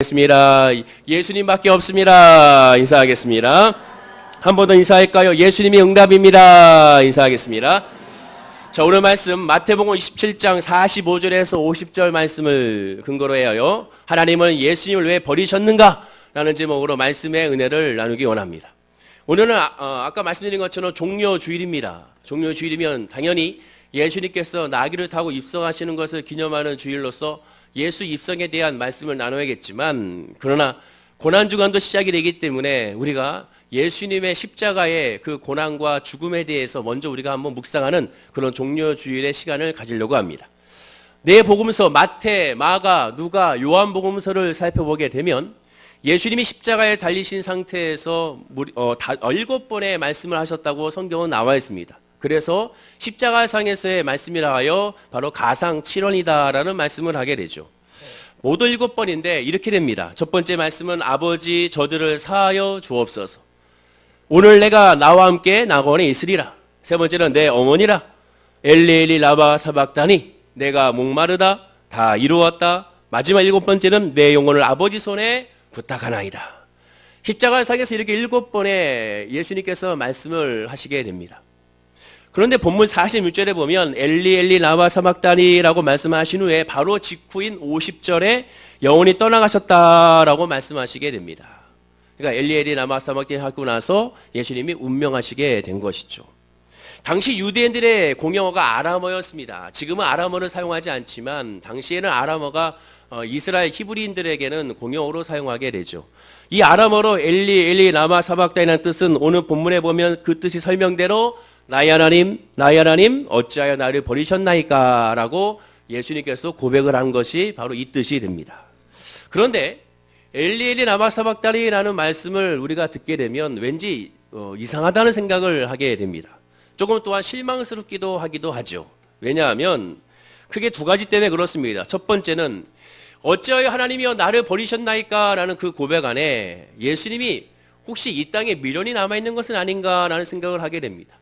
습니다. 예수님밖에 없습니다. 인사하겠습니다. 한 번 더 인사할까요? 예수님이 응답입니다. 인사하겠습니다. 자, 오늘 말씀 마태복음 27장 45절에서 50절 말씀을 근거로 해요. 하나님은 예수님을 왜 버리셨는가? 라는 제목으로 말씀의 은혜를 나누기 원합니다. 오늘은 아까 말씀드린 것처럼 종려주일입니다. 종려주일이면 당연히 예수님께서 나귀를 타고 입성하시는 것을 기념하는 주일로서 예수 입성에 대한 말씀을 나눠야겠지만, 그러나 고난주간도 시작이 되기 때문에 우리가 예수님의 십자가의 그 고난과 죽음에 대해서 먼저 우리가 한번 묵상하는 그런 종려주일의 시간을 가지려고 합니다. 네 복음서 마태, 마가, 누가, 요한복음서를 살펴보게 되면 예수님이 십자가에 달리신 상태에서 7번의 말씀을 하셨다고 성경은 나와 있습니다. 그래서 십자가상에서의 말씀이라 하여 바로 가상 7원이다라는 말씀을 하게 되죠. 모두 7번인데 이렇게 됩니다. 첫 번째 말씀은 아버지 저들을 사하여 주옵소서. 오늘 내가 나와 함께 낙원에 있으리라. 세 번째는 내 어머니라. 엘리 라바 사박다니. 내가 목마르다. 다 이루었다. 마지막 7번째는 내 영혼을 아버지 손에 부탁하나이다. 십자가상에서 이렇게 7번의 예수님께서 말씀을 하시게 됩니다. 그런데 본문 46절에 보면 엘리 라마 사박다니라고 말씀하신 후에 바로 직후인 50절에 영혼이 떠나가셨다라고 말씀하시게 됩니다. 그러니까 엘리 라마 사박다니 하고 나서 예수님이 운명하시게 된 것이죠. 당시 유대인들의 공용어가 아람어였습니다. 지금은 아람어를 사용하지 않지만 당시에는 아람어가 이스라엘 히브리인들에게는 공용어로 사용하게 되죠. 이 아람어로 엘리 라마 사박다니라는 뜻은 오늘 본문에 보면 그 뜻이 설명대로 나의 하나님 어찌하여 나를 버리셨나이까 라고 예수님께서 고백을 한 것이 바로 이 뜻이 됩니다. 그런데 엘리 라마 사박다니라는 말씀을 우리가 듣게 되면 왠지 이상하다는 생각을 하게 됩니다. 조금 또한 실망스럽기도 하기도 하죠. 왜냐하면 크게 두 가지 때문에 그렇습니다. 첫 번째는 어찌하여 하나님이여 나를 버리셨나이까 라는 그 고백 안에 예수님이 혹시 이 땅에 미련이 남아있는 것은 아닌가라는 생각을 하게 됩니다.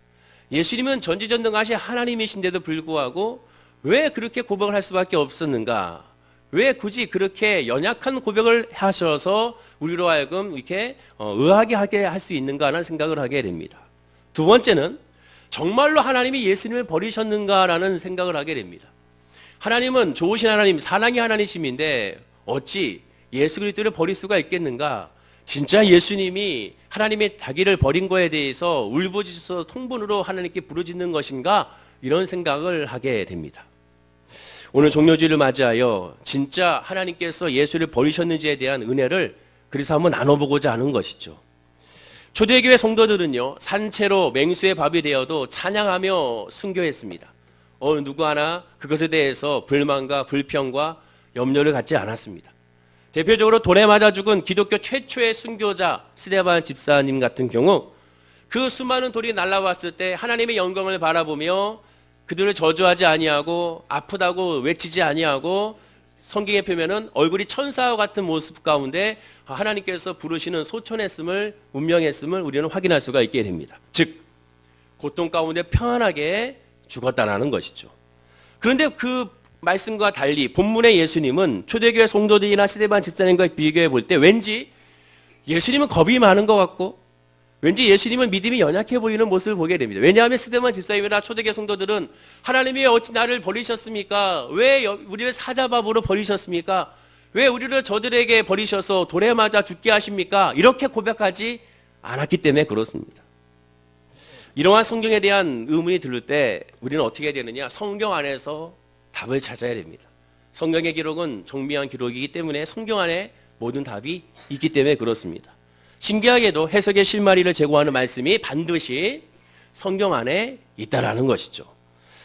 예수님은 전지전능하신 하나님이신데도 불구하고 왜 그렇게 고백을 할 수밖에 없었는가? 왜 굳이 그렇게 연약한 고백을 하셔서 우리로 하여금 이렇게 의아하게 하게 할 수 있는가라는 생각을 하게 됩니다. 두 번째는 정말로 하나님이 예수님을 버리셨는가라는 생각을 하게 됩니다. 하나님은 좋으신 하나님, 사랑의 하나님이신데 어찌 예수 그리스도를 버릴 수가 있겠는가? 진짜 예수님이 하나님의 자기를 버린 거에 대해서 울부짖어서 통분으로 하나님께 부르짖는 것인가? 이런 생각을 하게 됩니다. 오늘 종려주일을 맞이하여 진짜 하나님께서 예수를 버리셨는지에 대한 은혜를 그래서 한번 나눠보고자 하는 것이죠. 초대교회 성도들은요, 산채로 맹수의 밥이 되어도 찬양하며 순교했습니다. 누구 하나 그것에 대해서 불만과 불평과 염려를 갖지 않았습니다. 대표적으로 돌에 맞아 죽은 기독교 최초의 순교자 스데반 집사님 같은 경우 그 수많은 돌이 날아왔을 때 하나님의 영광을 바라보며 그들을 저주하지 아니하고 아프다고 외치지 아니하고 성경의 표면은 얼굴이 천사와 같은 모습 가운데 하나님께서 부르시는 소천했음을 운명했음을 우리는 확인할 수가 있게 됩니다. 즉 고통 가운데 평안하게 죽었다라는 것이죠. 그런데 그 말씀과 달리 본문의 예수님은 초대교회 성도들이나 스데반 집사님과 비교해 볼 때 왠지 예수님은 겁이 많은 것 같고 왠지 예수님은 믿음이 연약해 보이는 모습을 보게 됩니다. 왜냐하면 스데반 집사님이나 초대교회 성도들은 하나님이 어찌 나를 버리셨습니까? 왜 우리를 사자밥으로 버리셨습니까? 왜 우리를 저들에게 버리셔서 돌에 맞아 죽게 하십니까? 이렇게 고백하지 않았기 때문에 그렇습니다. 이러한 성경에 대한 의문이 들을 때 우리는 어떻게 해야 되느냐? 성경 안에서 답을 찾아야 됩니다. 성경의 기록은 정밀한 기록이기 때문에 성경 안에 모든 답이 있기 때문에 그렇습니다. 신기하게도 해석의 실마리를 제공하는 말씀이 반드시 성경 안에 있다라는 것이죠.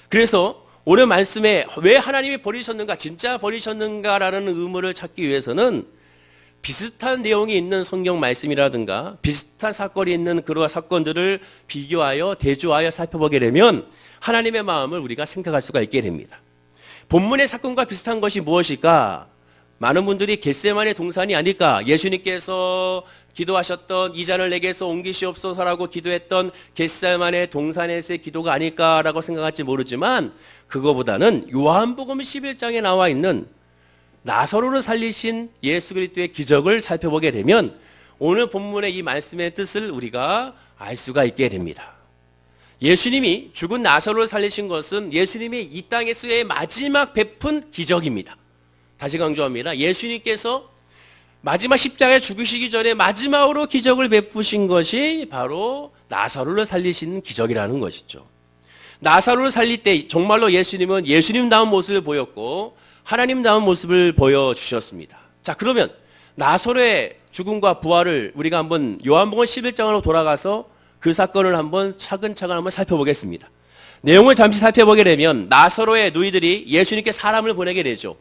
그래서 오늘 말씀에 왜 하나님이 버리셨는가, 진짜 버리셨는가라는 의문을 찾기 위해서는 비슷한 내용이 있는 성경 말씀이라든가 비슷한 사건이 있는 그러한 사건들을 비교하여 대조하여 살펴보게 되면 하나님의 마음을 우리가 생각할 수가 있게 됩니다. 본문의 사건과 비슷한 것이 무엇일까? 많은 분들이 겟세마네 동산이 아닐까? 예수님께서 기도하셨던 이 잔을 내게서 옮기시옵소서라고 기도했던 겟세마네 동산에서의 기도가 아닐까라고 생각할지 모르지만 그거보다는 요한복음 11장에 나와 있는 나사로를 살리신 예수 그리스도의 기적을 살펴보게 되면 오늘 본문의 이 말씀의 뜻을 우리가 알 수가 있게 됩니다. 예수님이 죽은 나사로를 살리신 것은 예수님이 이 땅에서의 마지막 베푼 기적입니다. 다시 강조합니다. 예수님께서 마지막 십자가에 죽으시기 전에 마지막으로 기적을 베푸신 것이 바로 나사로를 살리신 기적이라는 것이죠. 나사로를 살릴 때 정말로 예수님은 예수님다운 모습을 보였고 하나님다운 모습을 보여주셨습니다. 자, 그러면 나사로의 죽음과 부활을 우리가 한번 요한복음 11장으로 돌아가서 그 사건을 한번 차근차근 한번 살펴보겠습니다. 내용을 잠시 살펴보게 되면 나사로의 누이들이 예수님께 사람을 보내게 되죠.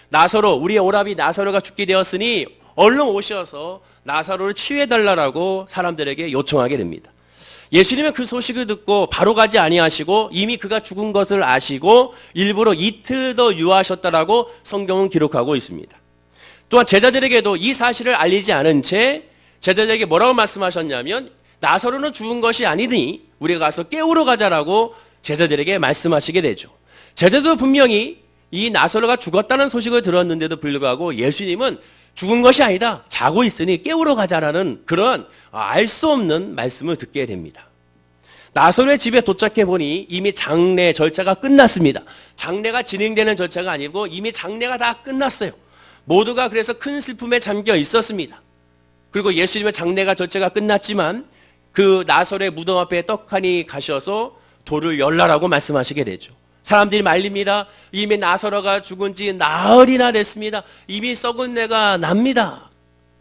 나사로, 우리의 오라비 나사로가 죽게 되었으니 얼른 오셔서 나사로를 치유해달라고 사람들에게 요청하게 됩니다. 예수님은 그 소식을 듣고 바로 가지 아니하시고 이미 그가 죽은 것을 아시고 일부러 이틀 더 유하셨다라고 성경은 기록하고 있습니다. 또한 제자들에게도 이 사실을 알리지 않은 채 제자들에게 뭐라고 말씀하셨냐면 나사로는 죽은 것이 아니니 우리가 가서 깨우러 가자라고 제자들에게 말씀하시게 되죠. 제자들도 분명히 이 나사로가 죽었다는 소식을 들었는데도 불구하고 예수님은 죽은 것이 아니다, 자고 있으니 깨우러 가자라는 그런 알 수 없는 말씀을 듣게 됩니다. 나사로의 집에 도착해 보니 이미 장례 절차가 끝났습니다. 장례가 진행되는 절차가 아니고 이미 장례가 다 끝났어요. 모두가 그래서 큰 슬픔에 잠겨 있었습니다. 그리고 예수님의 장례가 절차가 끝났지만 그 나사로의 무덤 앞에 떡하니 가셔서 돌을 열라라고 말씀하시게 되죠. 사람들이 말립니다. 이미 나사로가 죽은 지 나흘이나 됐습니다. 이미 썩은 내가 납니다.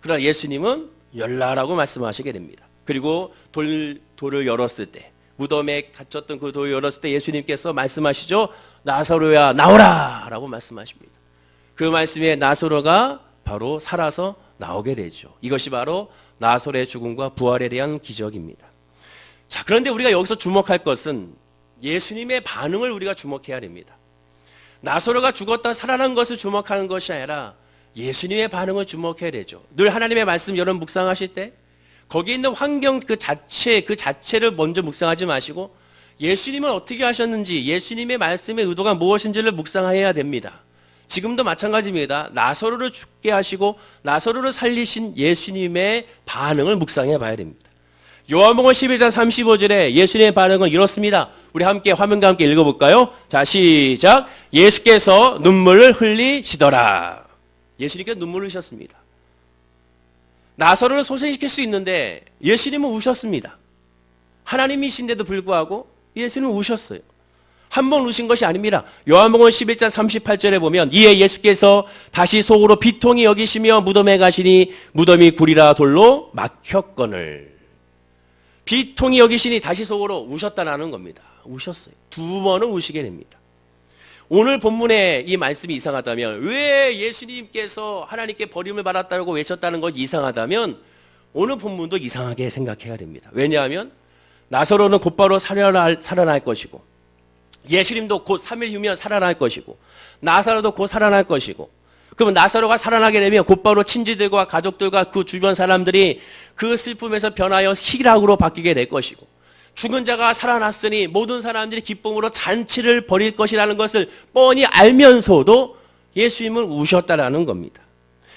그러나 예수님은 열라라고 말씀하시게 됩니다. 그리고 돌을 열었을 때, 무덤에 갇혔던 그 돌을 열었을 때 예수님께서 말씀하시죠. 나사로야 나오라 라고 말씀하십니다. 그 말씀에 나사로가 바로 살아서 나오게 되죠. 이것이 바로 나사로의 죽음과 부활에 대한 기적입니다. 자, 그런데 우리가 여기서 주목할 것은 예수님의 반응을 우리가 주목해야 됩니다. 나사로가 죽었다 살아난 것을 주목하는 것이 아니라 예수님의 반응을 주목해야 되죠. 늘 하나님의 말씀 여러분 묵상하실 때 거기 있는 환경 그 자체를 먼저 묵상하지 마시고 예수님은 어떻게 하셨는지 예수님의 말씀의 의도가 무엇인지를 묵상해야 됩니다. 지금도 마찬가지입니다. 나사로를 죽게 하시고 나사로를 살리신 예수님의 반응을 묵상해 봐야 됩니다. 요한복음 11장 35절에 예수님의 반응은 이렇습니다. 우리 함께 화면과 함께 읽어볼까요? 자, 시작. 예수께서 눈물을 흘리시더라. 예수님께서 눈물을 흘리셨습니다. 나사로를 소생시킬 수 있는데 예수님은 우셨습니다. 하나님이신데도 불구하고 예수님은 우셨어요. 한 번 우신 것이 아닙니다. 요한복음 11장 38절에 보면 이에 예수께서 다시 속으로 비통히 여기시며 무덤에 가시니 무덤이 굴이라 돌로 막혔거늘. 비통히 여기시니 다시 속으로 우셨다라는 겁니다. 우셨어요. 두 번은 우시게 됩니다. 오늘 본문의 이 말씀이 이상하다면 왜 예수님께서 하나님께 버림을 받았다고 외쳤다는 것이 이상하다면 오늘 본문도 이상하게 생각해야 됩니다. 왜냐하면 나사로는 곧바로 살아날 것이고 예수님도 곧 3일 후면 살아날 것이고 나사로도 곧 살아날 것이고 그러면 나사로가 살아나게 되면 곧바로 친지들과 가족들과 그 주변 사람들이 그 슬픔에서 변하여 희락으로 바뀌게 될 것이고 죽은 자가 살아났으니 모든 사람들이 기쁨으로 잔치를 벌일 것이라는 것을 뻔히 알면서도 예수님은 우셨다라는 겁니다.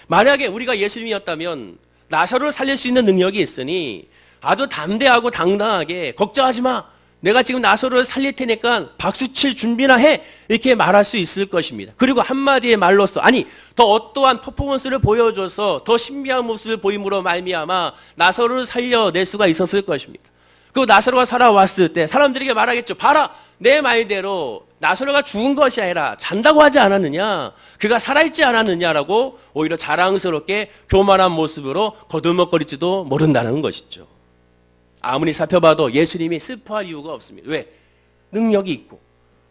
만약에 우리가 예수님이었다면 나사로를 살릴 수 있는 능력이 있으니 아주 담대하고 당당하게 걱정하지 마. 내가 지금 나사로를 살릴 테니까 박수칠 준비나 해. 이렇게 말할 수 있을 것입니다. 그리고 한마디의 말로써 아니 더 어떠한 퍼포먼스를 보여줘서 더 신비한 모습을 보임으로 말미암아 나사로를 살려낼 수가 있었을 것입니다. 그리고 나사로가 살아왔을 때 사람들에게 말하겠죠. 봐라 내 말대로 나사로가 죽은 것이 아니라 잔다고 하지 않았느냐. 그가 살아있지 않았느냐라고 오히려 자랑스럽게 교만한 모습으로 거들먹거릴지도 모른다는 것이죠. 아무리 살펴봐도 예수님이 슬퍼할 이유가 없습니다. 왜? 능력이 있고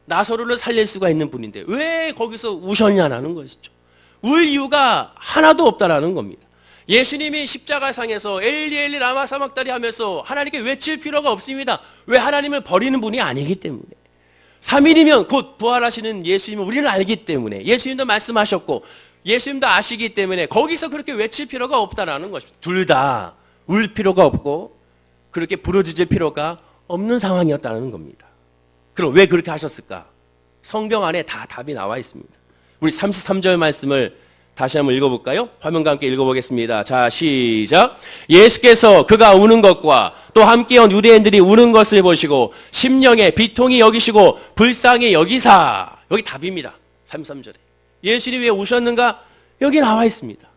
나사로를 살릴 수가 있는 분인데 왜 거기서 우셨냐는 것이죠. 울 이유가 하나도 없다라는 겁니다. 예수님이 십자가상에서 엘리 엘리 라마 사막다리 하면서 하나님께 외칠 필요가 없습니다. 왜? 하나님을 버리는 분이 아니기 때문에. 3일이면 곧 부활하시는 예수님을 우리는 알기 때문에 예수님도 말씀하셨고 예수님도 아시기 때문에 거기서 그렇게 외칠 필요가 없다라는 것입니다. 둘 다 울 필요가 없고 그렇게 부르짖을 필요가 없는 상황이었다는 겁니다. 그럼 왜 그렇게 하셨을까? 성경 안에 다 답이 나와 있습니다. 우리 33절 말씀을 다시 한번 읽어볼까요? 화면과 함께 읽어보겠습니다. 자, 시작. 예수께서 그가 우는 것과 또 함께 온 유대인들이 우는 것을 보시고 심령에 비통히 여기시고 불쌍히 여기사. 여기 답입니다. 33절에. 예수님이 왜 우셨는가? 여기 나와 있습니다.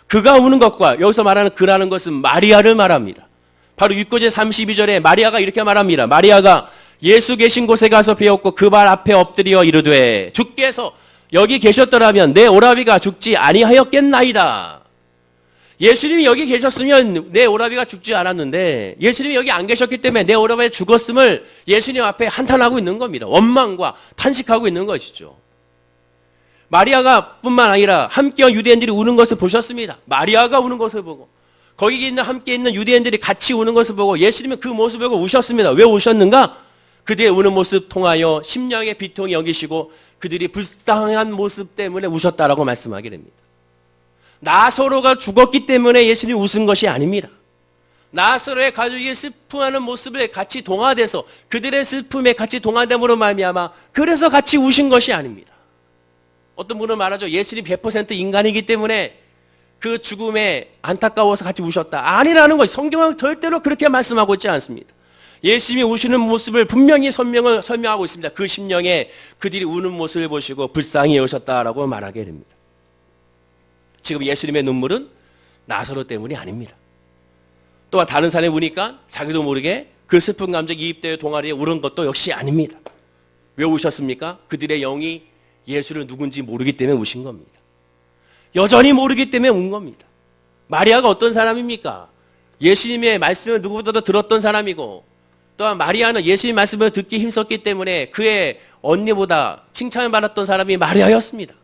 그가 우는 것과 여기서 말하는 그라는 것은 마리아를 말합니다. 바로 6구절 32절에 마리아가 이렇게 말합니다. 마리아가 예수 계신 곳에 가서 배웠고 그 발 앞에 엎드려 이르되 주께서 여기 계셨더라면 내 오라비가 죽지 아니하였겠나이다. 예수님이 여기 계셨으면 내 오라비가 죽지 않았는데 예수님이 여기 안 계셨기 때문에 내 오라비가 죽었음을 예수님 앞에 한탄하고 있는 겁니다. 원망과 탄식하고 있는 것이죠. 마리아가 뿐만 아니라 함께 온 유대인들이 우는 것을 보셨습니다. 마리아가 우는 것을 보고 거기 있는 함께 있는 유대인들이 같이 우는 것을 보고 예수님은 그 모습을 보고 우셨습니다. 왜 우셨는가? 그들의 우는 모습 통하여 심령의 비통이 여기시고 그들이 불쌍한 모습 때문에 우셨다라고 말씀하게 됩니다. 나사로가 죽었기 때문에 예수님이 웃은 것이 아닙니다. 나사로의 가족이 슬퍼하는 모습에 같이 동화돼서 그들의 슬픔에 같이 동화됨으로 말미암아 그래서 같이 우신 것이 아닙니다. 어떤 분은 말하죠. 예수님 100% 인간이기 때문에 그 죽음에 안타까워서 같이 우셨다. 아니라는 것이 성경은 절대로 그렇게 말씀하고 있지 않습니다. 예수님이 우시는 모습을 분명히 설명하고 있습니다. 그 심령에 그들이 우는 모습을 보시고 불쌍히 여기셨다라고 말하게 됩니다. 지금 예수님의 눈물은 나사로 때문이 아닙니다. 또한 다른 사람이 우니까 자기도 모르게 그 슬픈 감정이 이입되어 동아리에 우는 것도 역시 아닙니다. 왜 우셨습니까? 그들의 영이 예수를 누군지 모르기 때문에 우신 겁니다. 여전히 모르기 때문에 운 겁니다. 마리아가 어떤 사람입니까? 예수님의 말씀을 누구보다도 들었던 사람이고 또한 마리아는 예수님 말씀을 듣기 힘썼기 때문에 그의 언니보다 칭찬을 받았던 사람이 마리아였습니다.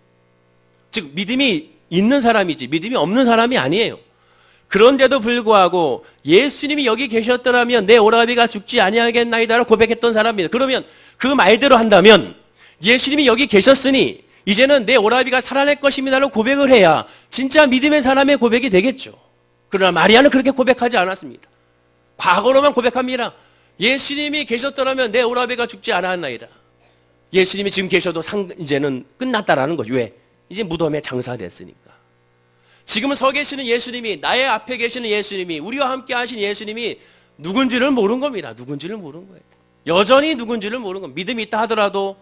즉 믿음이 있는 사람이지 믿음이 없는 사람이 아니에요. 그런데도 불구하고 예수님이 여기 계셨더라면 내 오라비가 죽지 아니하겠나이다라고 고백했던 사람입니다. 그러면 그 말대로 한다면 예수님이 여기 계셨으니 이제는 내 오라비가 살아날 것입니다라고 고백을 해야 진짜 믿음의 사람의 고백이 되겠죠. 그러나 마리아는 그렇게 고백하지 않았습니다. 과거로만 고백합니다. 예수님이 계셨더라면 내 오라비가 죽지 않았나이다. 예수님이 지금 계셔도 이제는 끝났다라는 거죠. 왜? 이제 무덤에 장사됐으니까. 지금은 서 계시는 예수님이 나의 앞에 계시는 예수님이 우리와 함께 하신 예수님이 누군지를 모르는 겁니다. 누군지를 모르는 거예요. 여전히 누군지를 모르는 겁니다. 믿음이 있다 하더라도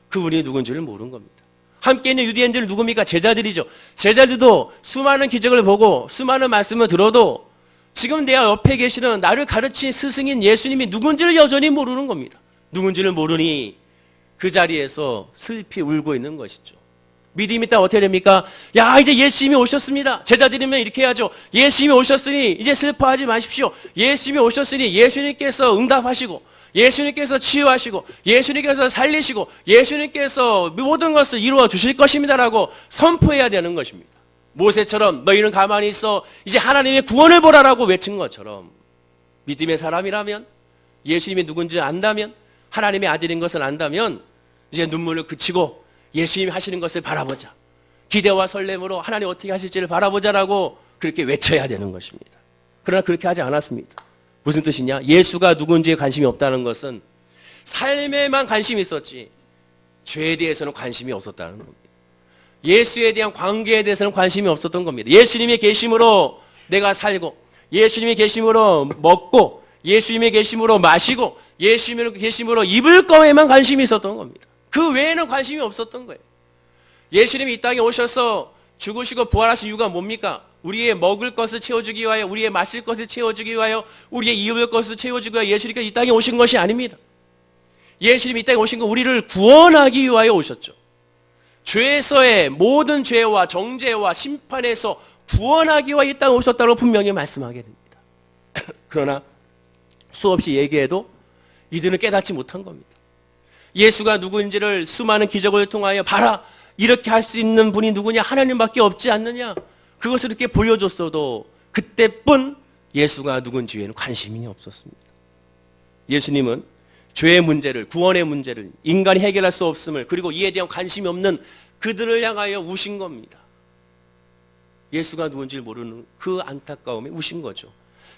그분이 누군지를 모르는 겁니다. 함께 있는 유대인들은 누굽니까? 제자들이죠. 제자들도 수많은 기적을 보고 수많은 말씀을 들어도 지금 내 옆에 계시는 나를 가르친 스승인 예수님이 누군지를 여전히 모르는 겁니다. 누군지를 모르니 그 자리에서 슬피 울고 있는 것이죠. 믿음이 있다 어떻게 됩니까? 야 이제 예수님이 오셨습니다. 제자들이면 이렇게 해야죠. 예수님이 오셨으니 이제 슬퍼하지 마십시오. 예수님이 오셨으니 예수님께서 응답하시고 예수님께서 치유하시고 예수님께서 살리시고 예수님께서 모든 것을 이루어 주실 것입니다라고 선포해야 되는 것입니다. 모세처럼 너희는 가만히 있어 이제 하나님의 구원을 보라라고 외친 것처럼 믿음의 사람이라면 예수님이 누군지 안다면 하나님의 아들인 것을 안다면 이제 눈물을 그치고 예수님이 하시는 것을 바라보자. 기대와 설렘으로 하나님 어떻게 하실지를 바라보자라고 그렇게 외쳐야 되는 것입니다. 그러나 그렇게 하지 않았습니다. 무슨 뜻이냐? 예수가 누군지에 관심이 없다는 것은 삶에만 관심이 있었지 죄에 대해서는 관심이 없었다는 겁니다. 예수에 대한 관계에 대해서는 관심이 없었던 겁니다. 예수님이 계심으로 내가 살고 예수님이 계심으로 먹고 예수님이 계심으로 마시고 예수님이 계심으로 입을 거에만 관심이 있었던 겁니다. 그 외에는 관심이 없었던 거예요. 예수님이 이 땅에 오셔서 죽으시고 부활하신 이유가 뭡니까? 우리의 먹을 것을 채워주기 위하여 우리의 마실 것을 채워주기 위하여 우리의 입을 것을 채워주기 위하여 예수님께서 이 땅에 오신 것이 아닙니다. 예수님이 이 땅에 오신 건 우리를 구원하기 위하여 오셨죠. 죄에서의 모든 죄와 정죄와 심판에서 구원하기 위하여 이 땅에 오셨다고 분명히 말씀하게 됩니다. 그러나 수없이 얘기해도 이들은 깨닫지 못한 겁니다. 예수가 누구인지를 수많은 기적을 통하여 봐라 이렇게 할 수 있는 분이 누구냐 하나님밖에 없지 않느냐 그것을 이렇게 보여줬어도 그때뿐 예수가 누군지에는 관심이 없었습니다. 예수님은 죄의 문제를 구원의 문제를 인간이 해결할 수 없음을 그리고 이에 대한 관심이 없는 그들을 향하여 우신 겁니다. 예수가 누군지를 모르는 그 안타까움에 우신 거죠.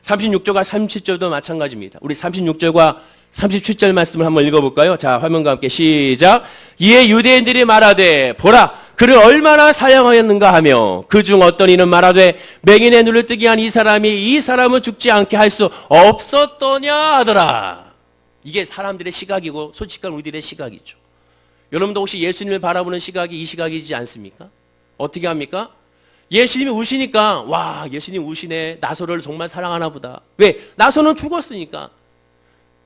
36절과 37절도 마찬가지입니다. 우리 36절과 37절 말씀을 한번 읽어볼까요? 자, 화면과 함께 시작. 이에 유대인들이 말하되 보라 그를 얼마나 사랑하였는가 하며 그중 어떤 이는 말하되 맹인의 눈을 뜨게 한 이 사람이 이 사람은 죽지 않게 할 수 없었더냐 하더라. 이게 사람들의 시각이고 솔직한 우리들의 시각이죠. 여러분도 혹시 예수님을 바라보는 시각이 이 시각이지 않습니까? 어떻게 합니까? 예수님이 우시니까 와, 예수님 우시네. 나사로를 정말 사랑하나 보다. 왜? 나사로는 죽었으니까.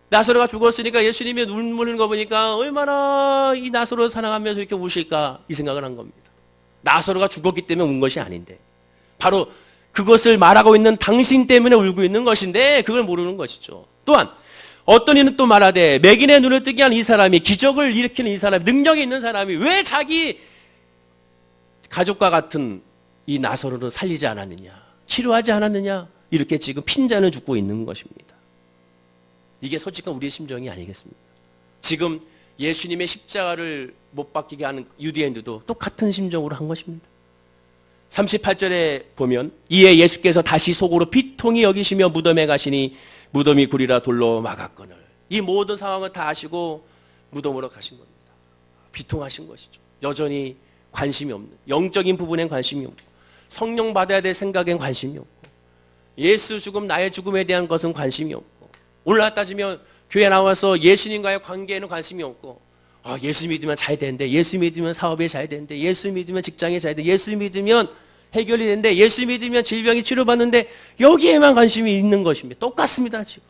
나사로가 죽었으니까 예수님이 눈물 흘리는 거 보니까 얼마나 이 나사로를 사랑하면서 이렇게 우실까 이 생각을 한 겁니다. 나사로가 죽었기 때문에 운 것이 아닌데 바로 그것을 말하고 있는 당신 때문에 울고 있는 것인데 그걸 모르는 것이죠. 또한 어떤 이는 또 말하되 맹인의 눈을 뜨게 한 이 사람이, 기적을 일으키는 이 사람이, 능력이 있는 사람이 왜 자기 가족과 같은 이 나사로를 살리지 않았느냐, 치료하지 않았느냐, 이렇게 지금 핀잔을 줍고 있는 것입니다. 이게 솔직한 우리의 심정이 아니겠습니까? 지금 예수님의 십자가를 못 박히게 하는 유대인들도 똑같은 심정으로 한 것입니다. 38절에 보면 이에 예수께서 다시 속으로 비통히 여기시며 무덤에 가시니 무덤이 굴이라 돌로 막았거늘. 이 모든 상황을 다 아시고 무덤으로 가신 겁니다. 비통하신 것이죠. 여전히 관심이 없는, 영적인 부분엔 관심이 없고 성령 받아야 될 생각엔 관심이 없고 예수 죽음, 나의 죽음에 대한 것은 관심이 없고 오늘 따지면 교회 나와서 예수님과의 관계에는 관심이 없고 예수 믿으면 잘 되는데, 예수 믿으면 사업이 잘 되는데, 예수 믿으면 직장이 잘 되는데, 예수 믿으면 해결이 되는데, 예수 믿으면 질병이 치료받는데 여기에만 관심이 있는 것입니다. 똑같습니다. 지금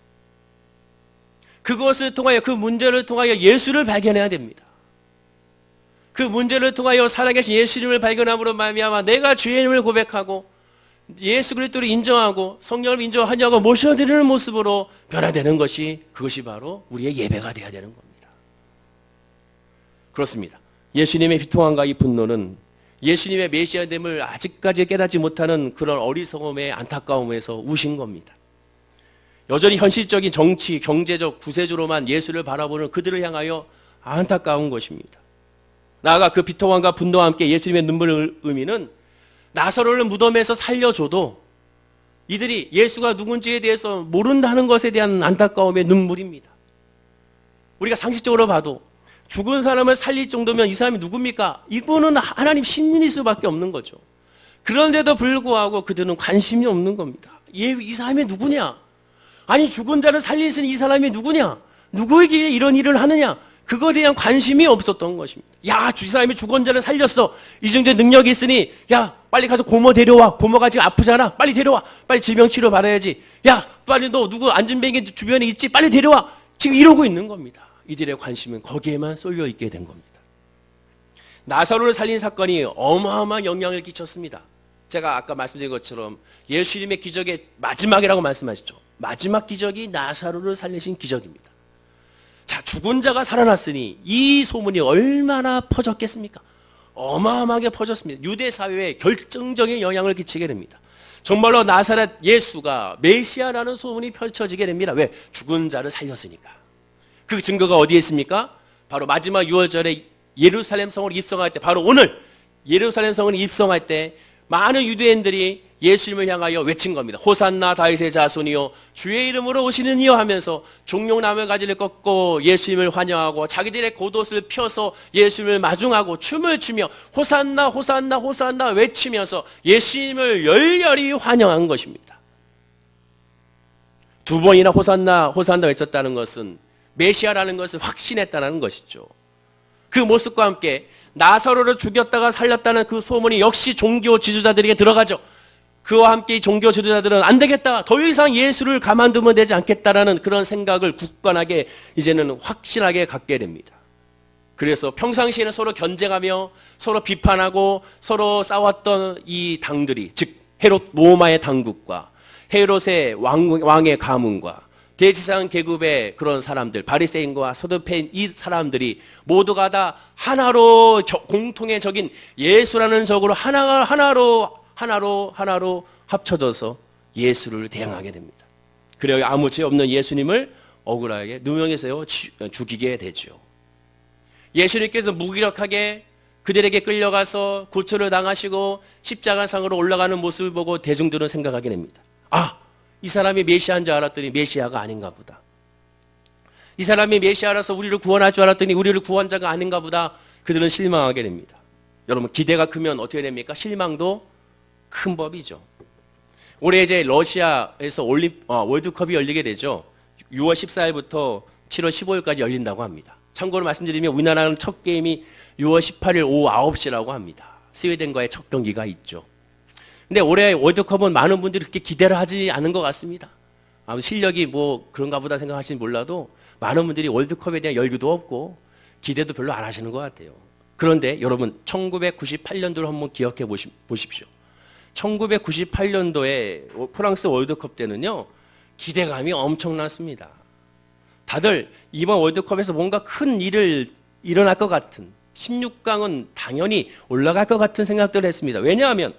그것을 통하여, 그 문제를 통하여 예수를 발견해야 됩니다. 그 문제를 통하여 살아계신 예수님을 발견함으로 말미암아 내가 죄인임을 고백하고 예수 그리스도를 인정하고 성령을 인정하냐고 모셔드리는 모습으로 변화되는 것이, 그것이 바로 우리의 예배가 되어야 되는 겁니다. 그렇습니다. 예수님의 비통함과 이 분노는 예수님의 메시아됨을 아직까지 깨닫지 못하는 그런 어리석음의 안타까움에서 우신 겁니다. 여전히 현실적인 정치, 경제적 구세주로만 예수를 바라보는 그들을 향하여 안타까운 것입니다. 나아가 그 비통함과 분노와 함께 예수님의 눈물의 의미는 나사로를 무덤에서 살려줘도 이들이 예수가 누군지에 대해서 모른다는 것에 대한 안타까움의 눈물입니다. 우리가 상식적으로 봐도 죽은 사람을 살릴 정도면 이 사람이 누굽니까? 이분은 하나님 신인일 수밖에 없는 거죠. 그런데도 불구하고 그들은 관심이 없는 겁니다. 이 사람이 누구냐? 아니 죽은 자를 살리신 이 사람이 누구냐? 누구에게 이런 일을 하느냐? 그거에 대한 관심이 없었던 것입니다. 야, 이 사람이 죽은 자를 살렸어. 이 정도의 능력이 있으니 야, 빨리 가서 고모 데려와. 고모가 지금 아프잖아. 빨리 데려와. 빨리 질병치료 받아야지. 야, 빨리 너 누구 안진뱅이 주변에 있지? 빨리 데려와. 지금 이러고 있는 겁니다. 이들의 관심은 거기에만 쏠려 있게 된 겁니다. 나사로를 살린 사건이 어마어마한 영향을 끼쳤습니다. 제가 아까 말씀드린 것처럼 예수님의 기적의 마지막이라고 말씀하셨죠. 마지막 기적이 나사로를 살리신 기적입니다. 자, 죽은 자가 살아났으니 이 소문이 얼마나 퍼졌겠습니까? 어마어마하게 퍼졌습니다. 유대 사회에 결정적인 영향을 끼치게 됩니다. 정말로 나사렛 예수가 메시아라는 소문이 펼쳐지게 됩니다. 왜? 죽은 자를 살렸으니까. 그 증거가 어디에 있습니까? 바로 마지막 6월절에 예루살렘 성으로 입성할 때, 바로 오늘 예루살렘 성으로 입성할 때 많은 유대인들이 예수님을 향하여 외친 겁니다. 호산나 다윗의 자손이여 주의 이름으로 오시는 이여 하면서 종용나무 가지를 꺾고 예수님을 환영하고 자기들의 겉옷을 펴서 예수님을 마중하고 춤을 추며 호산나 호산나 호산나 외치면서 예수님을 열렬히 환영한 것입니다. 두 번이나 호산나 호산나 외쳤다는 것은 메시아라는 것을 확신했다는 것이죠. 그 모습과 함께 나사로를 죽였다가 살렸다는 그 소문이 역시 종교 지도자들에게 들어가죠. 그와 함께 종교 지도자들은 안 되겠다, 더 이상 예수를 가만두면 되지 않겠다라는 그런 생각을 굳건하게 이제는 확실하게 갖게 됩니다. 그래서 평상시에는 서로 견쟁하며 서로 비판하고 서로 싸웠던 이 당들이, 즉 헤롯 로마의 당국과 헤롯의 왕의 가문과 대지상 계급의 그런 사람들, 바리새인과 서두페인 이 사람들이 모두가 다 하나로 공통의 적인 예수라는 적으로 하나로 합쳐져서 예수를 대항하게 됩니다. 그래야 아무 죄 없는 예수님을 억울하게 누명에 세워 죽이게 되죠. 예수님께서 무기력하게 그들에게 끌려가서 고초를 당하시고 십자가상으로 올라가는 모습을 보고 대중들은 생각하게 됩니다. 이 사람이 메시아인 줄 알았더니 메시아가 아닌가 보다. 이 사람이 메시아라서 우리를 구원할 줄 알았더니 우리를 구원자가 아닌가 보다. 그들은 실망하게 됩니다. 여러분 기대가 크면 어떻게 됩니까? 실망도 큰 법이죠. 올해 이제 러시아에서 월드컵이 열리게 되죠. 6월 14일부터 7월 15일까지 열린다고 합니다. 참고로 말씀드리면 우리나라는 첫 게임이 6월 18일 오후 9시라고 합니다. 스웨덴과의 첫 경기가 있죠. 근데 올해 월드컵은 많은 분들이 그렇게 기대를 하지 않은 것 같습니다. 실력이 뭐 그런가 보다 생각하시는 몰라도 많은 분들이 월드컵에 대한 열기도 없고 기대도 별로 안 하시는 것 같아요. 그런데 여러분 1998년도를 한번 기억해 보십시오. 1998년도에 프랑스 월드컵 때는요, 기대감이 엄청났습니다. 다들 이번 월드컵에서 뭔가 큰 일을 일어날 것 같은, 16강은 당연히 올라갈 것 같은 생각들을 했습니다. 왜냐하면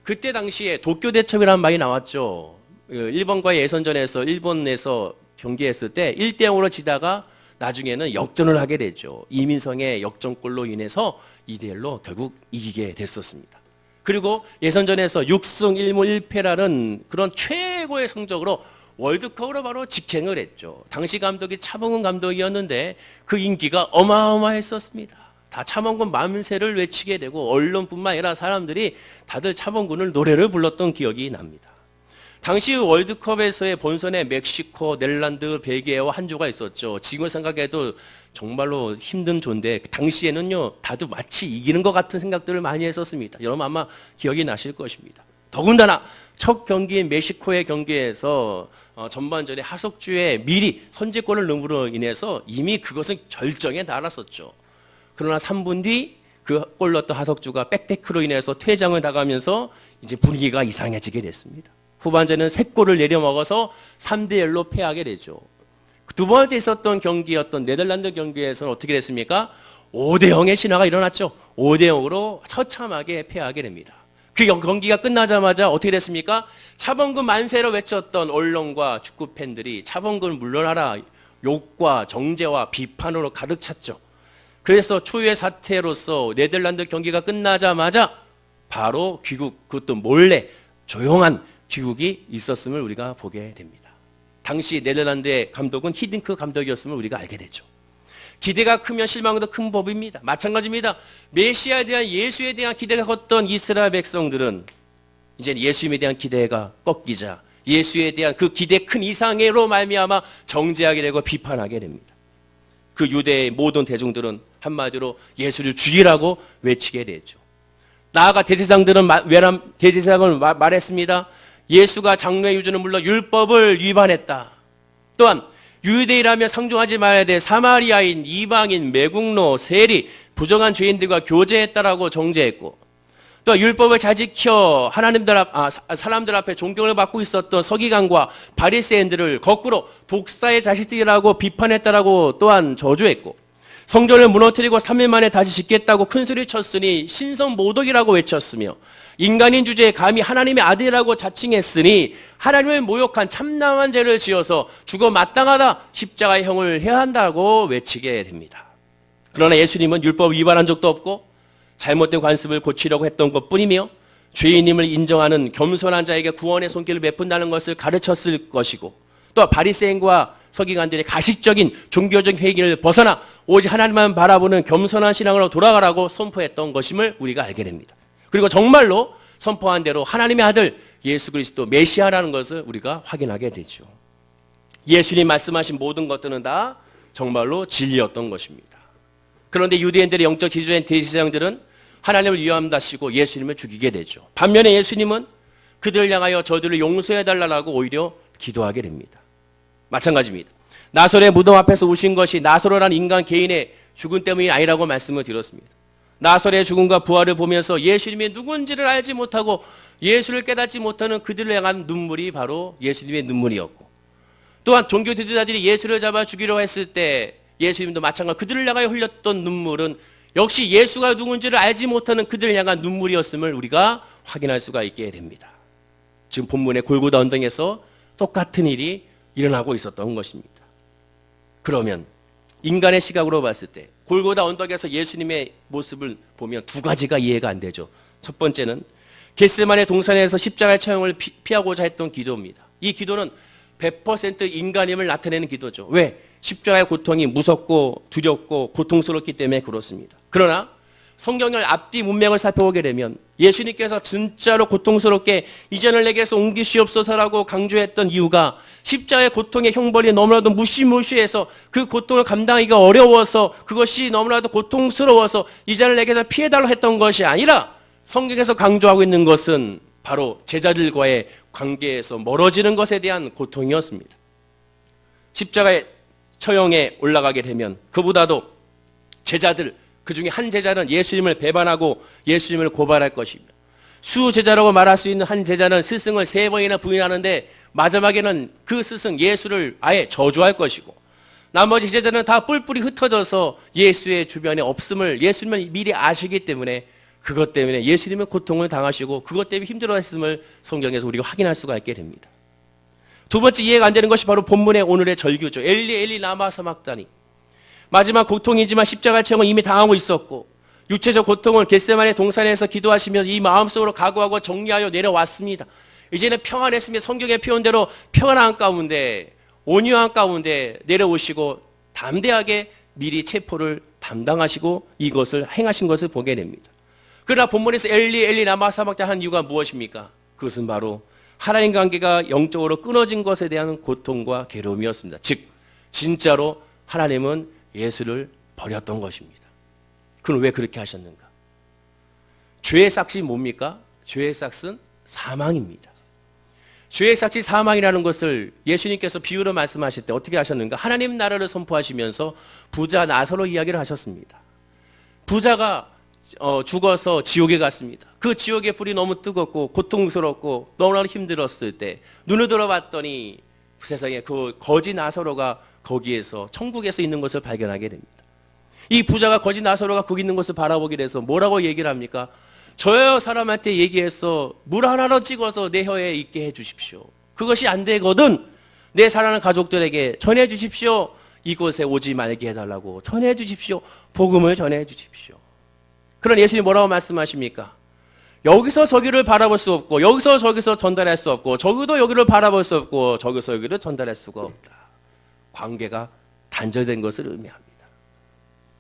그때 당시에 도쿄 대첩이라는 말이 나왔죠. 일본과의 예선전에서 일본에서 경기했을 때 1대 0으로 지다가 나중에는 역전을 하게 되죠. 이민성의 역전골로 인해서 2대 1로 결국 이기게 됐었습니다. 그리고 예선전에서 6승 1무 1패라는 그런 최고의 성적으로 월드컵으로 바로 직행을 했죠. 당시 감독이 차범근 감독이었는데 그 인기가 어마어마했었습니다. 다 차범근 만세를 외치게 되고 언론뿐만 아니라 사람들이 다들 차범근을 노래를 불렀던 기억이 납니다. 당시 월드컵에서의 본선에 멕시코, 네덜란드, 벨기에와 한 조가 있었죠. 지금 생각해도 정말로 힘든 조인데 당시에는요, 다들 마치 이기는 것 같은 생각들을 많이 했었습니다. 여러분 아마 기억이 나실 것입니다. 더군다나 첫 경기인 멕시코의 경기에서 전반전에 하석주의 미리 선제골을 넣음으로 인해서 이미 그것은 결정에 달았었죠. 그러나 3분 뒤 그 골 넣었던 하석주가 백테크로 인해서 퇴장을 당하면서 이제 분위기가 이상해지게 됐습니다. 후반전은 3골을 내려먹어서 3대 1로 패하게 되죠. 두 번째 있었던 경기였던 네덜란드 경기에서는 어떻게 됐습니까? 5대 0의 신화가 일어났죠. 5대 0으로 처참하게 패하게 됩니다. 그 경기가 끝나자마자 어떻게 됐습니까? 차범근 만세로 외쳤던 언론과 축구 팬들이 차범근 물러나라 욕과 정죄와 비판으로 가득 찼죠. 그래서 초유의 사태로서 네덜란드 경기가 끝나자마자 바로 귀국, 그것도 몰래 조용한 귀국이 있었음을 우리가 보게 됩니다. 당시 네덜란드의 감독은 히딩크 감독이었음을 우리가 알게 되죠. 기대가 크면 실망도 큰 법입니다. 마찬가지입니다. 메시아에 대한 예수에 대한 기대가 컸던 이스라엘 백성들은 이제 예수님에 대한 기대가 꺾이자 예수에 대한 그 기대 큰 이상으로 말미암아 정죄하게 되고 비판하게 됩니다. 그 유대의 모든 대중들은 한마디로 예수를 죽이라고 외치게 되죠. 나아가 대제사장들은 대제사장을 말했습니다. 예수가 장로의 유전을 물러 율법을 위반했다. 또한 유대인이라면 상종하지 말아야 될 사마리아인, 이방인, 매국노, 세리, 부정한 죄인들과 교제했다라고 정죄했고, 또 율법을 잘 지켜 사람들 앞에 존경을 받고 있었던 서기관과 바리새인들을 거꾸로 독사의 자식들이라고 비판했다라고 또한 저주했고, 성전을 무너뜨리고 3일 만에 다시 짓겠다고 큰소리 쳤으니 신성모독이라고 외쳤으며, 인간인 주제에 감히 하나님의 아들이라고 자칭했으니 하나님을 모욕한 참담한 죄를 지어서 죽어 마땅하다 십자가의 형을 해야 한다고 외치게 됩니다. 그러나 예수님은 율법 위반한 적도 없고 잘못된 관습을 고치려고 했던 것뿐이며 죄인임을 인정하는 겸손한 자에게 구원의 손길을 베푼다는 것을 가르쳤을 것이고, 또 바리새인과 서기관들의 가식적인 종교적 회의를 벗어나 오직 하나님만 바라보는 겸손한 신앙으로 돌아가라고 선포했던 것임을 우리가 알게 됩니다. 그리고 정말로 선포한 대로 하나님의 아들 예수 그리스도 메시아라는 것을 우리가 확인하게 되죠. 예수님 말씀하신 모든 것들은 다 정말로 진리였던 것입니다. 그런데 유대인들의 영적 지도자인 대제사장들은 하나님을 위험하시고 예수님을 죽이게 되죠. 반면에 예수님은 그들을 향하여 저들을 용서해달라고 오히려 기도하게 됩니다. 마찬가지입니다. 나사로의 무덤 앞에서 우신 것이 나사로라는 인간 개인의 죽음 때문이 아니라고 말씀을 드렸습니다. 나사로의 죽음과 부활을 보면서 예수님이 누군지를 알지 못하고 예수를 깨닫지 못하는 그들을 향한 눈물이 바로 예수님의 눈물이었고, 또한 종교 지도자들이 예수를 잡아 죽이려 했을 때 예수님도 마찬가지로 그들을 향하여 흘렸던 눈물은 역시 예수가 누군지를 알지 못하는 그들을 향한 눈물이었음을 우리가 확인할 수가 있게 됩니다. 지금 본문의 골고다 언덕에서 똑같은 일이 일어나고 있었던 것입니다. 그러면 인간의 시각으로 봤을 때 골고다 언덕에서 예수님의 모습을 보면 두 가지가 이해가 안 되죠. 첫 번째는 겟세마네 동산에서 십자가의 처형을 피하고자 했던 기도입니다. 이 기도는 100% 인간임을 나타내는 기도죠. 왜? 십자가의 고통이 무섭고 두렵고 고통스럽기 때문에 그렇습니다. 그러나 성경을 앞뒤 문맥을 살펴보게 되면 예수님께서 진짜로 고통스럽게 이전을 내게서 옮기시옵소서라고 강조했던 이유가 십자가의 고통의 형벌이 너무나도 무시무시해서 그 고통을 감당하기가 어려워서 그것이 너무나도 고통스러워서 이전을 내게서 피해달라고 했던 것이 아니라 성경에서 강조하고 있는 것은 바로 제자들과의 관계에서 멀어지는 것에 대한 고통이었습니다. 십자가의 처형에 올라가게 되면 그보다도 제자들 그 중에 한 제자는 예수님을 배반하고 예수님을 고발할 것이며 수제자라고 말할 수 있는 한 제자는 스승을 3번이나 부인하는데 마지막에는 그 스승 예수를 아예 저주할 것이고 나머지 제자는 다 뿔뿔이 흩어져서 예수의 주변에 없음을 예수님은 미리 아시기 때문에 그것 때문에 예수님은 고통을 당하시고 그것 때문에 힘들어했음을 성경에서 우리가 확인할 수가 있게 됩니다. 두 번째 이해가 안 되는 것이 바로 본문의 오늘의 절규죠. 엘리 엘리 라마 사막다니. 마지막 고통이지만 십자가 체험을 이미 당하고 있었고 육체적 고통을 겟세마네 동산에서 기도하시면서 이 마음속으로 각오하고 정리하여 내려왔습니다. 이제는 평안했으며 성경의 표현대로 평안한 가운데 온유한 가운데 내려오시고 담대하게 미리 체포를 담당하시고 이것을 행하신 것을 보게 됩니다. 그러나 본문에서 엘리 엘리 라마 사막다니 한 이유가 무엇입니까? 그것은 바로 하나님 관계가 영적으로 끊어진 것에 대한 고통과 괴로움이었습니다. 즉 진짜로 하나님은 예수를 버렸던 것입니다. 그럼 왜 그렇게 하셨는가? 죄의 삭이 뭡니까? 죄의 삭은 사망입니다. 죄의 삭이 사망이라는 것을 예수님께서 비유로 말씀하실 때 어떻게 하셨는가? 하나님 나라를 선포하시면서 부자 나사로 이야기를 하셨습니다. 부자가 죽어서 지옥에 갔습니다. 그 지옥의 불이 너무 뜨겁고 고통스럽고 너무나 힘들었을 때 눈을 들어봤더니 세상에 그 거지 나사로가 거기에서 천국에서 있는 것을 발견하게 됩니다. 이 부자가 거지 나사로가 거기 있는 것을 바라보게 돼서 뭐라고 얘기를 합니까? 저 사람한테 얘기해서 물 하나로 찍어서 내 혀에 있게 해 주십시오. 그것이 안 되거든 내 사랑하는 가족들에게 전해 주십시오. 이곳에 오지 말게 해달라고 전해 주십시오. 복음을 전해 주십시오. 그런 예수님이 뭐라고 말씀하십니까? 여기서 저기를 바라볼 수 없고 여기서 저기서 전달할 수 없고 저기도 여기를 바라볼 수 없고 저기서 여기를 전달할 수가 없다. 관계가 단절된 것을 의미합니다.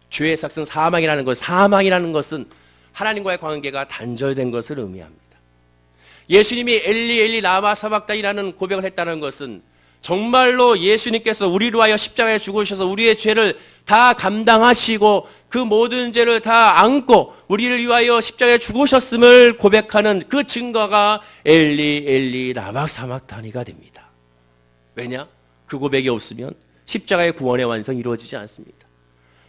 죄의 삭은 사망이라는 것, 사망이라는 것은 하나님과의 관계가 단절된 것을 의미합니다. 예수님이 엘리 엘리 라마 사박다니라는 고백을 했다는 것은 정말로 예수님께서 우리로 하여 십자가에 죽으셔서 우리의 죄를 다 감당하시고 그 모든 죄를 다 안고 우리를 위하여 십자가에 죽으셨음을 고백하는 그 증거가 엘리 엘리 라마 사박다니가 됩니다. 왜냐? 그 고백이 없으면 십자가의 구원의 완성이 이루어지지 않습니다.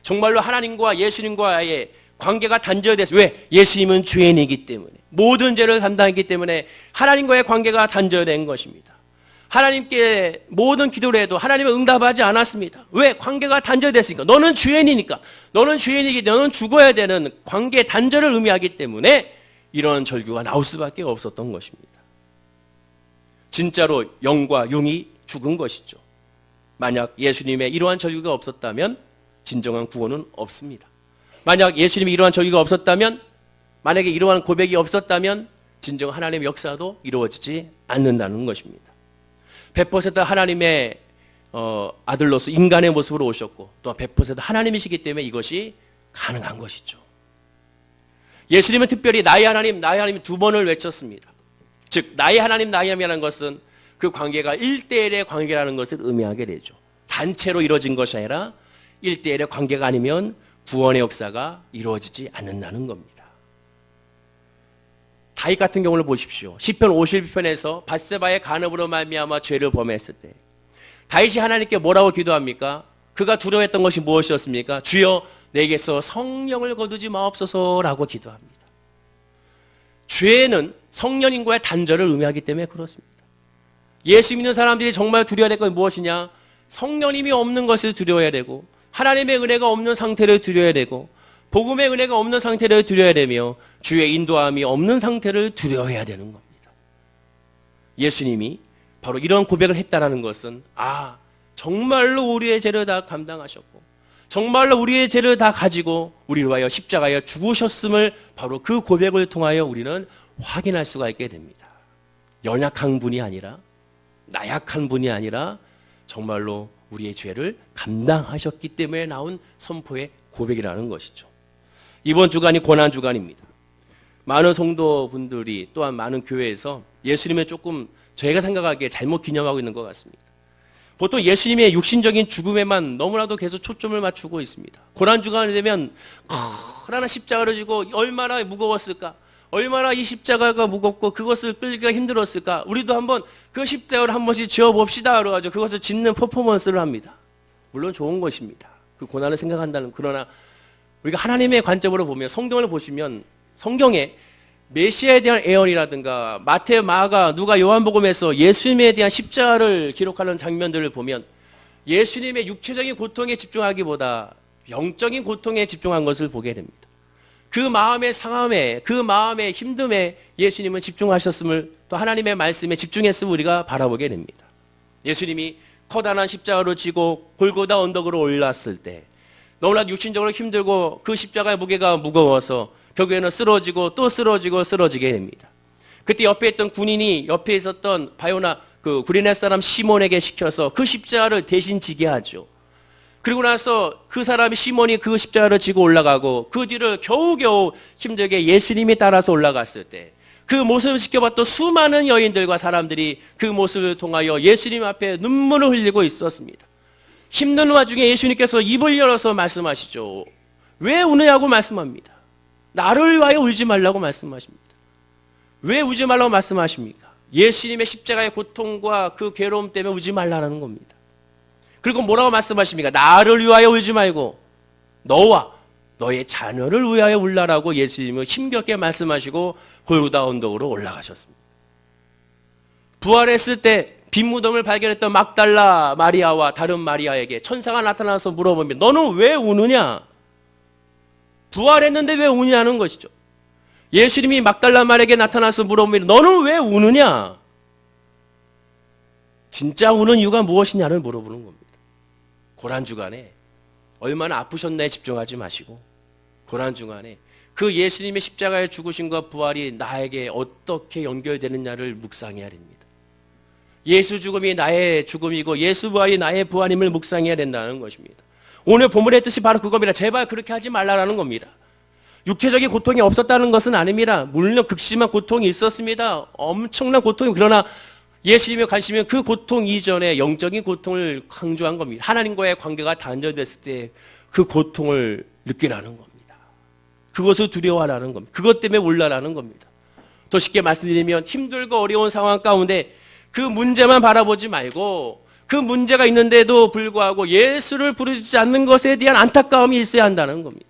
정말로 하나님과 예수님과의 관계가 단절됐어요. 왜? 예수님은 죄인이기 때문에 모든 죄를 담당했기 때문에 하나님과의 관계가 단절된 것입니다. 하나님께 모든 기도를 해도 하나님은 응답하지 않았습니다. 왜? 관계가 단절됐으니까. 너는 죄인이니까. 너는 죄인이기 때문에 너는 죽어야 되는 관계 단절을 의미하기 때문에 이런 절규가 나올 수밖에 없었던 것입니다. 진짜로 영과 육이 죽은 것이죠. 만약 예수님의 이러한 절규가 없었다면 진정한 구원은 없습니다. 만약 예수님이 이러한 절규가 없었다면 만약에 이러한 고백이 없었다면 진정 하나님의 역사도 이루어지지 않는다는 것입니다. 100% 하나님의 아들로서 인간의 모습으로 오셨고 또 100% 하나님이시기 때문에 이것이 가능한 것이죠. 예수님은 특별히 나의 하나님, 나의 하나님 두 번을 외쳤습니다. 즉 나의 하나님, 나의 하나님이라는 것은 그 관계가 1대1의 관계라는 것을 의미하게 되죠. 단체로 이루어진 것이 아니라 1대1의 관계가 아니면 구원의 역사가 이루어지지 않는다는 겁니다. 다윗 같은 경우를 보십시오. 시편 51편에서 밧세바의 간음으로 말미암아 죄를 범했을 때 다윗이 하나님께 뭐라고 기도합니까? 그가 두려워했던 것이 무엇이었습니까? 주여 내게서 성령을 거두지 마옵소서라고 기도합니다. 죄는 성령님과의 단절을 의미하기 때문에 그렇습니다. 예수 믿는 사람들이 정말 두려워야 될 건 무엇이냐? 성령님이 없는 것을 두려워야 되고 하나님의 은혜가 없는 상태를 두려워야 되고 복음의 은혜가 없는 상태를 두려워야 되며 주의 인도함이 없는 상태를 두려워해야 되는 겁니다. 예수님이 바로 이런 고백을 했다는 것은 정말로 우리의 죄를 다 감당하셨고 정말로 우리의 죄를 다 가지고 우리를 위하여 십자가에 죽으셨음을 바로 그 고백을 통하여 우리는 확인할 수가 있게 됩니다. 연약한 분이 아니라 나약한 분이 아니라 정말로 우리의 죄를 감당하셨기 때문에 나온 선포의 고백이라는 것이죠. 이번 주간이 고난 주간입니다. 많은 성도분들이 또한 많은 교회에서 예수님을 조금 저희가 생각하기에 잘못 기념하고 있는 것 같습니다. 보통 예수님의 육신적인 죽음에만 너무나도 계속 초점을 맞추고 있습니다. 고난 주간이 되면 커다란 십자가를 지고 얼마나 무거웠을까? 얼마나 이 십자가가 무겁고 그것을 끌기가 힘들었을까? 우리도 한번 그 십자가를 한 번씩 지어봅시다. 그래가지고 그것을 짓는 퍼포먼스를 합니다. 물론 좋은 것입니다. 그 고난을 생각한다는. 그러나 우리가 하나님의 관점으로 보면 성경을 보시면 성경에 메시아에 대한 예언이라든가 마태, 마가, 누가, 요한복음에서 예수님에 대한 십자가를 기록하는 장면들을 보면 예수님의 육체적인 고통에 집중하기보다 영적인 고통에 집중한 것을 보게 됩니다. 그 마음의 상함에, 그 마음의 힘듦에 예수님은 집중하셨음을, 또 하나님의 말씀에 집중했음을 우리가 바라보게 됩니다. 예수님이 커다란 십자가로 지고 골고다 언덕으로 올랐을 때 너무나 육신적으로 힘들고 그 십자가의 무게가 무거워서 결국에는 쓰러지고 또 쓰러지게 됩니다. 그때 옆에 있던 군인이 옆에 있었던 바요나 그 구레네 사람 시몬에게 시켜서 그 십자가를 대신 지게 하죠. 그리고 나서 그 사람이 시몬이 그 십자가를 지고 올라가고 그 뒤를 겨우겨우 힘들게 예수님이 따라서 올라갔을 때 그 모습을 지켜봤던 수많은 여인들과 사람들이 그 모습을 통하여 예수님 앞에 눈물을 흘리고 있었습니다. 힘든 와중에 예수님께서 입을 열어서 말씀하시죠. 왜 우느냐고 말씀합니다. 나를 위하여 울지 말라고 말씀하십니다. 왜 울지 말라고 말씀하십니까? 예수님의 십자가의 고통과 그 괴로움 때문에 울지 말라는 겁니다. 그리고 뭐라고 말씀하십니까? 나를 위하여 울지 말고 너와 너의 자녀를 위하여 울라라고 예수님은 힘겹게 말씀하시고 골고다 언덕으로 올라가셨습니다. 부활했을 때 빈 무덤을 발견했던 막달라 마리아와 다른 마리아에게 천사가 나타나서 물어봅니다. 너는 왜 우느냐? 부활했는데 왜 우느냐는 것이죠. 예수님이 막달라 마리아에게 나타나서 물어봅니다. 너는 왜 우느냐? 진짜 우는 이유가 무엇이냐를 물어보는 겁니다. 고난주간에 얼마나 아프셨나에 집중하지 마시고 고난주간에 그 예수님의 십자가의 죽으심과 부활이 나에게 어떻게 연결되느냐를 묵상해야 됩니다. 예수 죽음이 나의 죽음이고 예수 부활이 나의 부활임을 묵상해야 된다는 것입니다. 오늘 본문의 뜻이 바로 그겁니다. 제발 그렇게 하지 말라는 겁니다. 육체적인 고통이 없었다는 것은 아닙니다. 물론 극심한 고통이 있었습니다. 엄청난 고통이. 그러나 예수님의 관심은 그 고통 이전에 영적인 고통을 강조한 겁니다. 하나님과의 관계가 단절됐을 때 그 고통을 느끼라는 겁니다. 그것을 두려워하라는 겁니다. 그것 때문에 울라라는 겁니다. 더 쉽게 말씀드리면 힘들고 어려운 상황 가운데 그 문제만 바라보지 말고 그 문제가 있는데도 불구하고 예수를 부르지 않는 것에 대한 안타까움이 있어야 한다는 겁니다.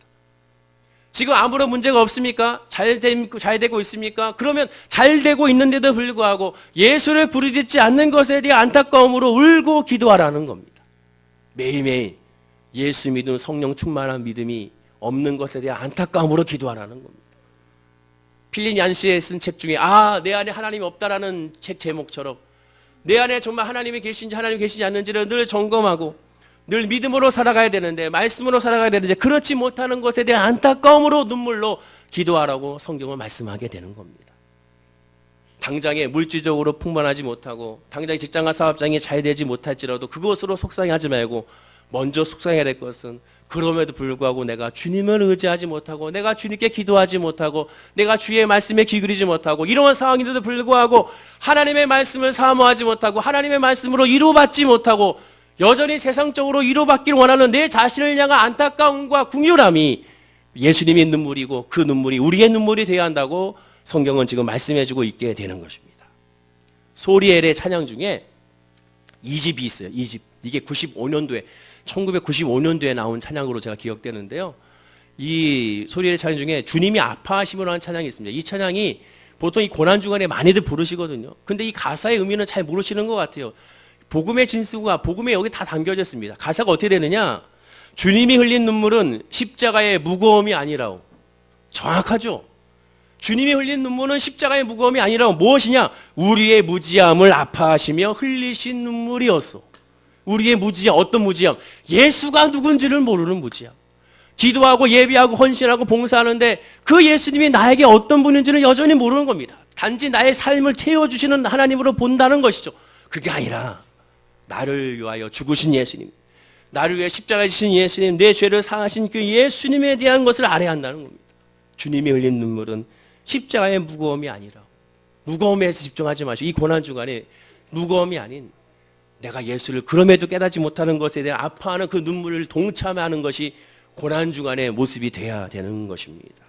지금 아무런 문제가 없습니까? 잘 되고 있습니까? 그러면 잘 되고 있는데도 불구하고 예수를 부르짖지 않는 것에 대한 안타까움으로 울고 기도하라는 겁니다. 매일매일 예수 믿음, 성령 충만한 믿음이 없는 것에 대한 안타까움으로 기도하라는 겁니다. 필린 얀시에 쓴 책 중에 내 안에 하나님이 없다라는 책 제목처럼 내 안에 정말 하나님이 계신지 하나님이 계시지 않는지를 늘 점검하고 늘 믿음으로 살아가야 되는데 말씀으로 살아가야 되는데 그렇지 못하는 것에 대한 안타까움으로 눈물로 기도하라고 성경을 말씀하게 되는 겁니다. 당장에 물질적으로 풍만하지 못하고 당장에 직장과 사업장이 잘 되지 못할지라도 그것으로 속상해하지 말고 먼저 속상해야 될 것은 그럼에도 불구하고 내가 주님을 의지하지 못하고 내가 주님께 기도하지 못하고 내가 주의 말씀에 귀 기울이지 못하고 이러한 상황인데도 불구하고 하나님의 말씀을 사모하지 못하고 하나님의 말씀으로 위로받지 못하고 여전히 세상적으로 위로받기를 원하는 내 자신을 향한 안타까움과 궁휼함이 예수님의 눈물이고 그 눈물이 우리의 눈물이 되어야 한다고 성경은 지금 말씀해주고 있게 되는 것입니다. 소리엘의 찬양 중에 2집이 있어요. 2집. 이게 1995년도에 나온 찬양으로 제가 기억되는데요. 이 소리엘의 찬양 중에 주님이 아파하심으로 하는 찬양이 있습니다. 이 찬양이 보통 이 고난주간에 많이들 부르시거든요. 근데 이 가사의 의미는 잘 모르시는 것 같아요. 복음의 진수가 복음에 여기 다 담겨져 있습니다. 가사가 어떻게 되느냐? 주님이 흘린 눈물은 십자가의 무거움이 아니라고. 정확하죠? 주님이 흘린 눈물은 십자가의 무거움이 아니라고. 무엇이냐? 우리의 무지함을 아파하시며 흘리신 눈물이었어. 우리의 무지함, 어떤 무지함? 예수가 누군지를 모르는 무지함. 기도하고 예비하고 헌신하고 봉사하는데 그 예수님이 나에게 어떤 분인지는 여전히 모르는 겁니다. 단지 나의 삶을 채워주시는 하나님으로 본다는 것이죠. 그게 아니라 나를 위하여 죽으신 예수님, 나를 위해 십자가에 지신 예수님, 내 죄를 사하신 그 예수님에 대한 것을 알아야 한다는 겁니다. 주님이 흘린 눈물은 십자가의 무거움이 아니라, 무거움에 집중하지 마시고 이 고난주간에 무거움이 아닌 내가 예수를 그럼에도 깨닫지 못하는 것에 대해 아파하는 그 눈물을 동참하는 것이 고난주간의 모습이 돼야 되는 것입니다.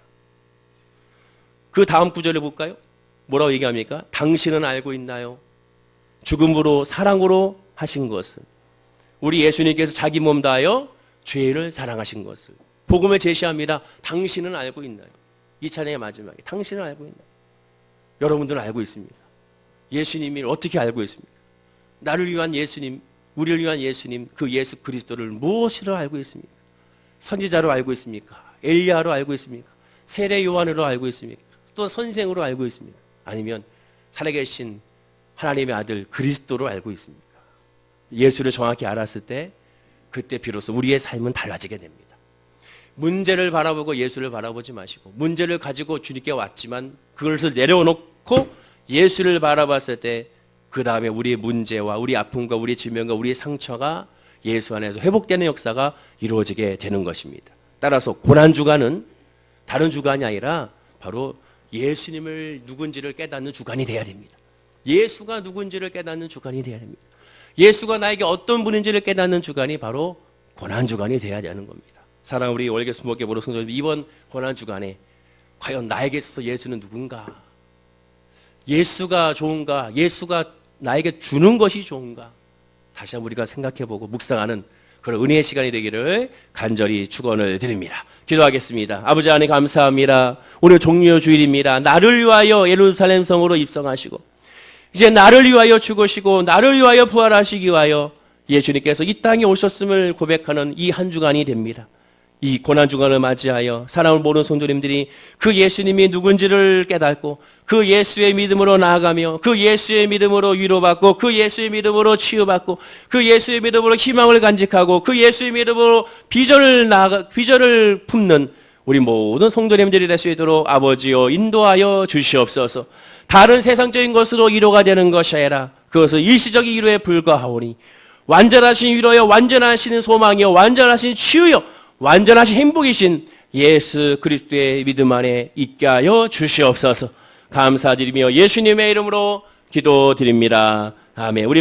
그 다음 구절을 볼까요? 뭐라고 얘기합니까? 당신은 알고 있나요? 죽음으로 사랑으로 하신 것을, 우리 예수님께서 자기 몸 다하여 죄를 사랑하신 것을 복음을 제시합니다. 당신은 알고 있나요? 이 찬양의 마지막에 당신은 알고 있나요? 여러분들은 알고 있습니다. 예수님을 어떻게 알고 있습니까? 나를 위한 예수님, 우리를 위한 예수님, 그 예수 그리스도를 무엇으로 알고 있습니까? 선지자로 알고 있습니까? 엘리야로 알고 있습니까? 세례 요한으로 알고 있습니까? 또 선생으로 알고 있습니까? 아니면 살아계신 하나님의 아들 그리스도로 알고 있습니까? 예수를 정확히 알았을 때 그때 비로소 우리의 삶은 달라지게 됩니다. 문제를 바라보고 예수를 바라보지 마시고, 문제를 가지고 주님께 왔지만 그것을 내려놓고 예수를 바라봤을 때 그 다음에 우리의 문제와 우리 아픔과 우리 질병과 우리의 상처가 예수 안에서 회복되는 역사가 이루어지게 되는 것입니다. 따라서 고난주간은 다른 주간이 아니라 바로 예수님을 누군지를 깨닫는 주간이 되어야 됩니다. 예수가 누군지를 깨닫는 주간이 되어야 됩니다. 예수가 나에게 어떤 분인지를 깨닫는 주간이 바로 고난주간이 되어야 하는 겁니다. 사랑하는 우리 월계 수목계 보러 성도님, 이번 고난주간에 과연 나에게 있어서 예수는 누군가? 예수가 좋은가? 예수가 나에게 주는 것이 좋은가? 다시 한번 우리가 생각해보고 묵상하는 그런 은혜의 시간이 되기를 간절히 축원을 드립니다. 기도하겠습니다. 아버지 하나님 감사합니다. 오늘 종려 주일입니다. 나를 위하여 예루살렘 성으로 입성하시고 이제 나를 위하여 죽으시고 나를 위하여 부활하시기 위하여 예수님께서 이 땅에 오셨음을 고백하는 이 한 주간이 됩니다. 이 고난주간을 맞이하여 사랑을 모르는 성도님들이 그 예수님이 누군지를 깨닫고 그 예수의 믿음으로 나아가며 그 예수의 믿음으로 위로받고 그 예수의 믿음으로 치유받고 그 예수의 믿음으로 희망을 간직하고 그 예수의 믿음으로 비전을 품는 우리 모든 성도님들이 될 수 있도록 아버지여 인도하여 주시옵소서. 다른 세상적인 것으로 위로가 되는 것이 아니라 그것은 일시적인 위로에 불과하오니 완전하신 위로여, 완전하신 소망이여, 완전하신 치유여, 완전하신 행복이신 예수 그리스도의 믿음 안에 있게 하여 주시옵소서. 감사드리며 예수님의 이름으로 기도드립니다. 아멘. 우리